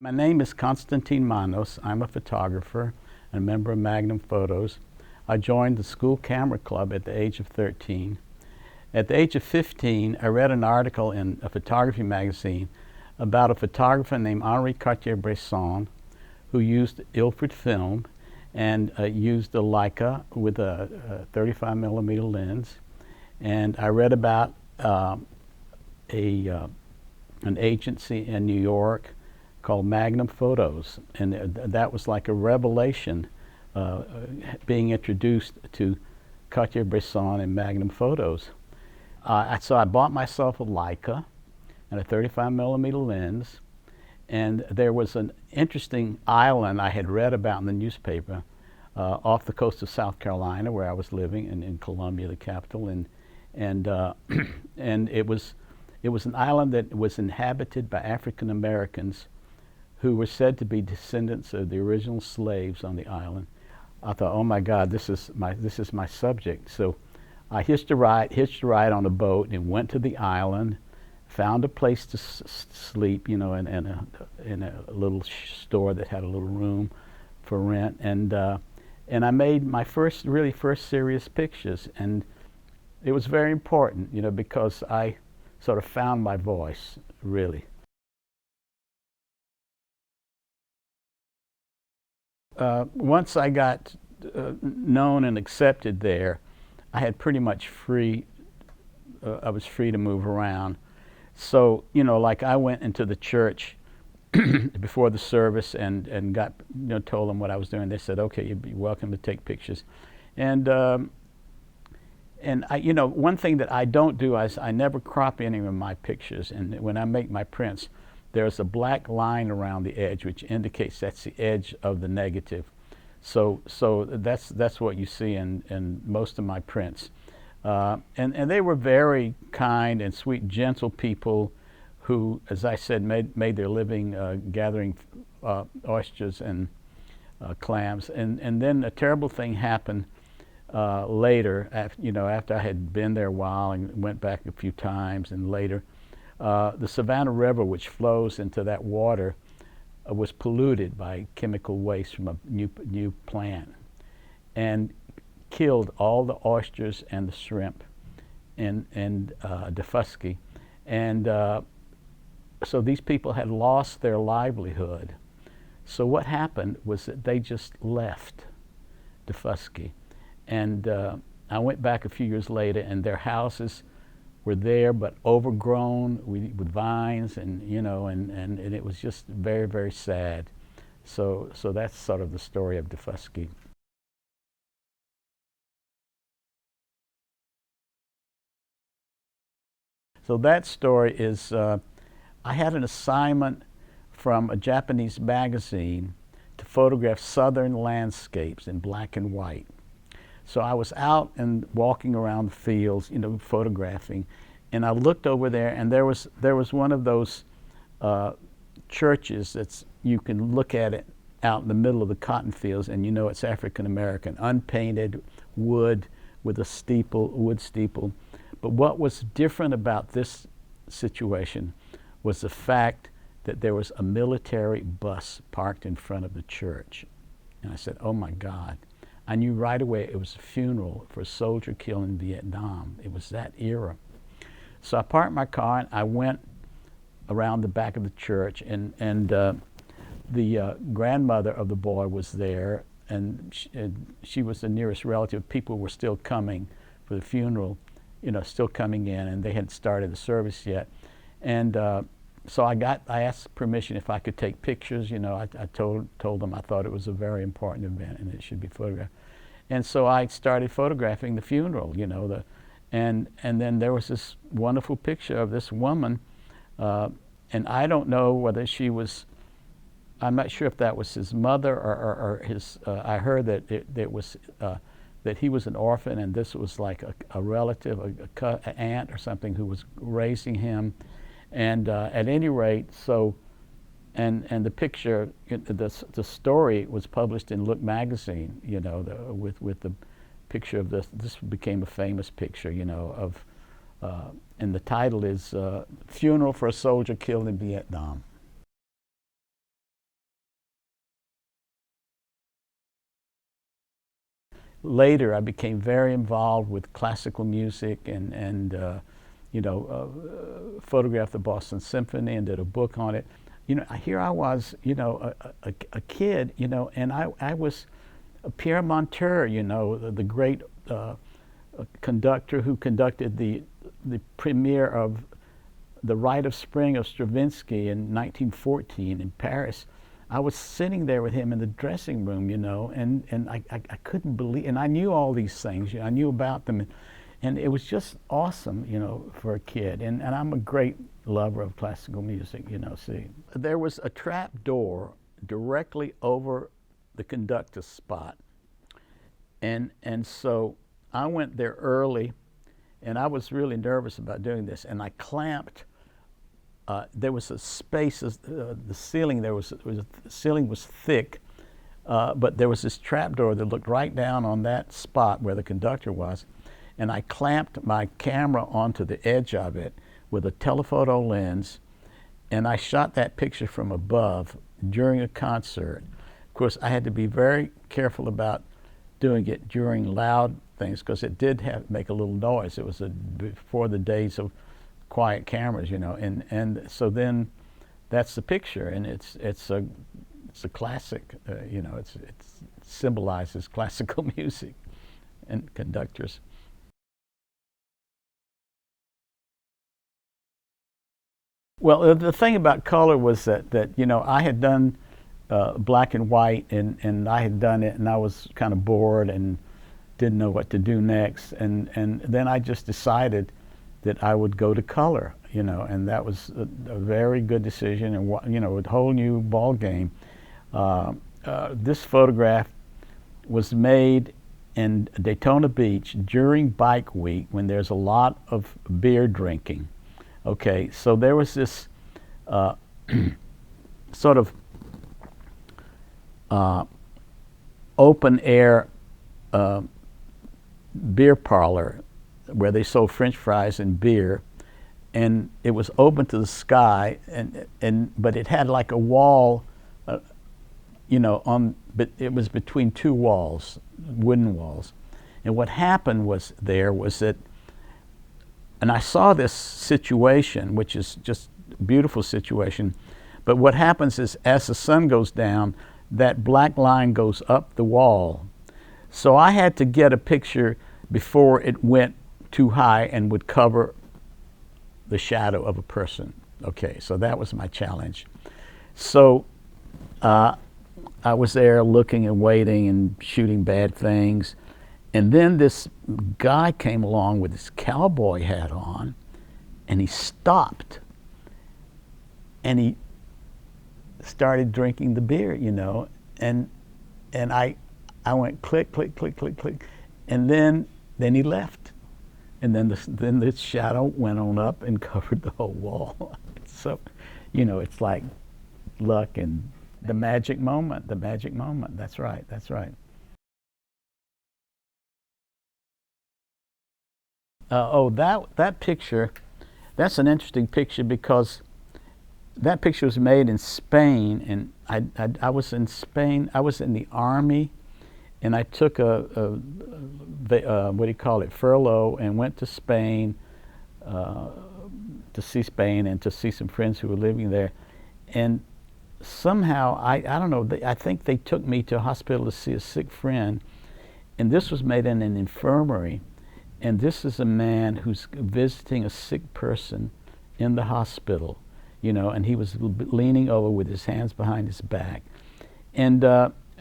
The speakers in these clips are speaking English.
My name is Constantine Manos. I'm a photographer and a member of Magnum Photos. I joined the school camera club at the age of 13. At the age of 15, I read an article in a photography magazine about a photographer named Henri Cartier-Bresson who used Ilford film and used a Leica with a 35mm lens. And I read about an agency in New York called Magnum Photos, and that was like a revelation, being introduced to Cartier-Bresson and Magnum Photos. So I bought myself a Leica and a 35mm lens, and there was an interesting island I had read about in the newspaper off the coast of South Carolina, where I was living, in Columbia, the capital, and it was an island that was inhabited by African Americans who were said to be descendants of the original slaves on the island. I thought, oh my God, this is my subject. So I hitched a ride on a boat and went to the island, found a place to sleep, you know, in a little store that had a little room for rent, and I made my first serious pictures, and it was very important, you know, because I sort of found my voice, really. Once I got known and accepted there, I had pretty much I was free to move around. So, you know, like I went into the church before the service and got, you know, told them what I was doing. They said, okay, you'd be welcome to take pictures. And I, you know, one thing that I don't do is I never crop any of my pictures. And when I make my prints, there's a black line around the edge, which indicates that's the edge of the negative. So that's what you see in most of my prints. And they were very kind and sweet, gentle people who, as I said, made their living gathering oysters and clams. And then a terrible thing happened later, after I had been there a while and went back a few times, and later. The Savannah River, which flows into that water, was polluted by chemical waste from a new plant, and killed all the oysters and the shrimp in Daufuskie. And so these people had lost their livelihood. So what happened was that they just left Daufuskie. And I went back a few years later, and their houses were there, but overgrown with vines, and you know, and it was just very, very sad. So that's sort of the story of Daufuskie. So that story is, I had an assignment from a Japanese magazine to photograph southern landscapes in black and white. So I was out and walking around the fields, you know, photographing, and I looked over there, and there was one of those churches that's, you can look at it out in the middle of the cotton fields, and you know it's African American, unpainted wood with a wood steeple. But what was different about this situation was the fact that there was a military bus parked in front of the church. And I said, oh my God. I knew right away it was a funeral for a soldier killed in Vietnam. It was that era. So I parked my car and I went around the back of the church, and the grandmother of the boy was there, and she was the nearest relative. People were still coming for the funeral, you know, still coming in, and they hadn't started the service yet. And so I asked permission if I could take pictures. You know, I told them I thought it was a very important event and it should be photographed. And so I started photographing the funeral, you know, and then there was this wonderful picture of this woman, and I don't know whether she was, I'm not sure if that was his mother or his, I heard that it was, that he was an orphan, and this was like a relative, an aunt or something, who was raising him. And at any rate, so, and the picture, the story was published in Look magazine, you know, with the picture of this. This became a famous picture, you know, of, and the title is Funeral for a Soldier Killed in Vietnam. later I became very involved with classical music and photographed the Boston Symphony and did a book on it. Here I was, a kid, and I was Pierre Monteur, the great conductor who conducted the premiere of The Rite of Spring of Stravinsky in 1914 in Paris. I was sitting there with him in the dressing room, and I couldn't believe, and I knew all these things, I knew about them, and it was just awesome, for a kid. And I'm a great lover of classical music, see. There was a trap door directly over the conductor's spot. And so I went there early, and I was really nervous about doing this, and I clamped. There was a space, the ceiling, the ceiling was thick, but there was this trap door that looked right down on that spot where the conductor was, and I clamped my camera onto the edge of it with a telephoto lens, and I shot that picture from above during a concert. Of course, I had to be very careful about doing it during loud things because it did make a little noise. It was before the days of quiet cameras, and so then that's the picture, and it's a classic, it symbolizes classical music and conductors. Well, the thing about color was that I had done black and white, and I had done it, and I was kind of bored and didn't know what to do next, and then I just decided that I would go to color, and that was a very good decision, and a whole new ball game. This photograph was made in Daytona Beach during Bike Week when there's a lot of beer drinking. Okay, so there was this sort of open air beer parlor where they sold French fries and beer, and it was open to the sky, but it had like a wall, but it was between two walls, wooden walls, and what happened was that, and I saw this situation, which is just a beautiful situation, but what happens is as the sun goes down, that black line goes up the wall. So I had to get a picture before it went too high and would cover the shadow of a person. Okay, so that was my challenge. So I was there looking and waiting and shooting bad things. And then this guy came along with his cowboy hat on, and he stopped, and he started drinking the beer, and I went click, click, click, click, click, and then he left, and then the shadow went on up and covered the whole wall. So, it's like luck and the magic moment. The magic moment. That's right. That's right. That picture, that's an interesting picture because that picture was made in Spain, and I was in Spain. I was in the army, and I took what do you call it, furlough, and went to Spain to see Spain and to see some friends who were living there. And somehow, I don't know, I think they took me to a hospital to see a sick friend, and this was made in an infirmary. And this is a man who's visiting a sick person in the hospital, and he was leaning over with his hands behind his back. And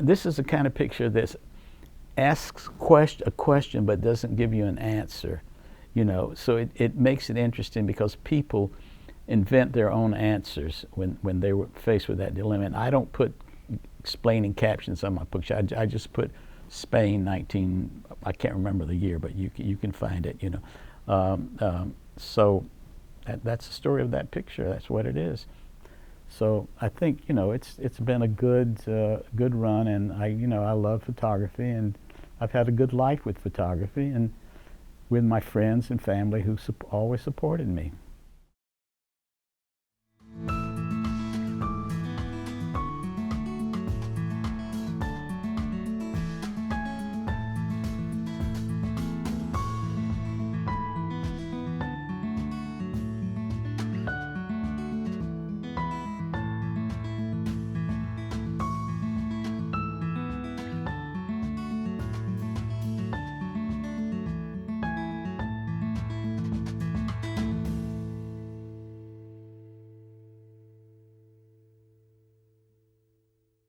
this is the kind of picture that asks a question but doesn't give you an answer, So it makes it interesting because people invent their own answers when they were faced with that dilemma. And I don't put explaining captions on my picture. I just put Spain 19, I can't remember the year, but you can find it, So that's the story of that picture. That's what it is. So I think, it's been a good run, and I love photography, and I've had a good life with photography and with my friends and family who always supported me.